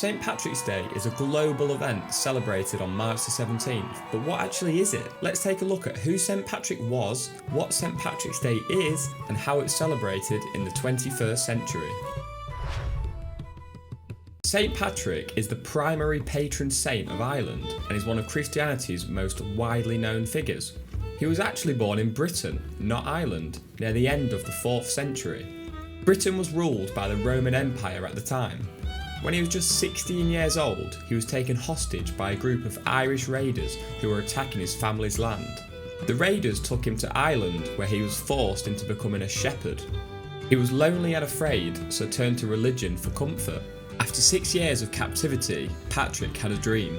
St. Patrick's Day is a global event celebrated on March the 17th, but what actually is it? Let's take a look at who St. Patrick was, what St. Patrick's Day is, and how it's celebrated in the 21st century. St. Patrick is the primary patron saint of Ireland and is one of Christianity's most widely known figures. He was actually born in Britain, not Ireland, near the end of the 4th century. Britain was ruled by the Roman Empire at the time. When he was just 16 years old, he was taken hostage by a group of Irish raiders who were attacking his family's land. The raiders took him to Ireland, where he was forced into becoming a shepherd. He was lonely and afraid, so turned to religion for comfort. After 6 years of captivity, Patrick had a dream.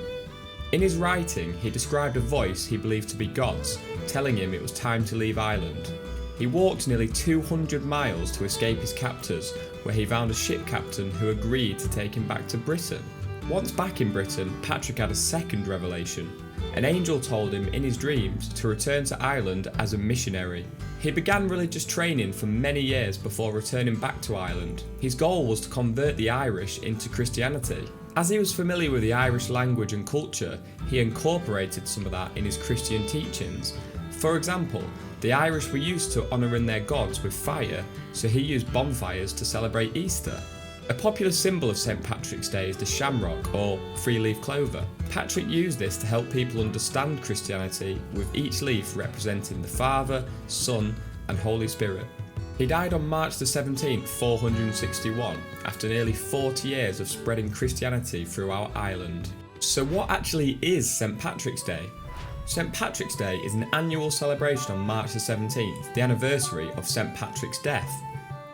In his writing, he described a voice he believed to be God's, telling him it was time to leave Ireland. He walked nearly 200 miles to escape his captors, where he found a ship captain who agreed to take him back to Britain. Once back in Britain, Patrick had a second revelation. An angel told him in his dreams to return to Ireland as a missionary. He began religious training for many years before returning back to Ireland. His goal was to convert the Irish into Christianity. As he was familiar with the Irish language and culture, he incorporated some of that in his Christian teachings. For example, the Irish were used to honouring their gods with fire, so he used bonfires to celebrate Easter. A popular symbol of St. Patrick's Day is the shamrock, or three-leaf clover. Patrick used this to help people understand Christianity, with each leaf representing the Father, Son, and Holy Spirit. He died on March the 17th, 461, after nearly 40 years of spreading Christianity throughout Ireland. So what actually is St. Patrick's Day? St. Patrick's Day is an annual celebration on March the 17th, the anniversary of St. Patrick's death.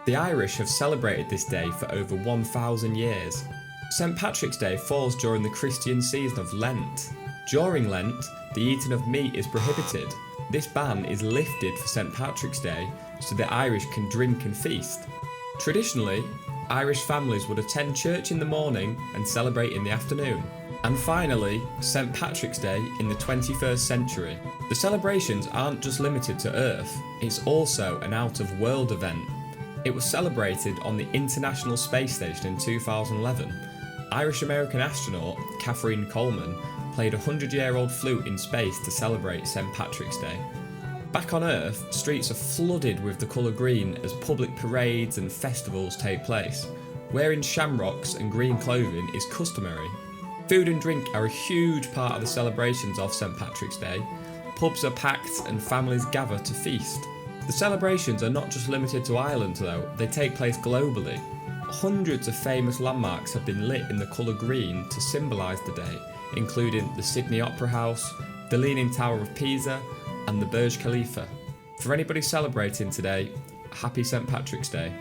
The Irish have celebrated this day for over 1,000 years. St. Patrick's Day falls during the Christian season of Lent. During Lent, the eating of meat is prohibited. This ban is lifted for St. Patrick's Day so the Irish can drink and feast. Traditionally, Irish families would attend church in the morning and celebrate in the afternoon. And finally, St. Patrick's Day in the 21st century. The celebrations aren't just limited to Earth, it's also an out-of-world event. It was celebrated on the International Space Station in 2011. Irish-American astronaut Catherine Coleman played a 100-year-old flute in space to celebrate St. Patrick's Day. Back on Earth, streets are flooded with the colour green as public parades and festivals take place. Wearing shamrocks and green clothing is customary. Food and drink are a huge part of the celebrations of St. Patrick's Day. Pubs are packed and families gather to feast. The celebrations are not just limited to Ireland though, they take place globally. Hundreds of famous landmarks have been lit in the colour green to symbolise the day, including the Sydney Opera House, the Leaning Tower of Pisa, and the Burj Khalifa. For anybody celebrating today, happy St. Patrick's Day.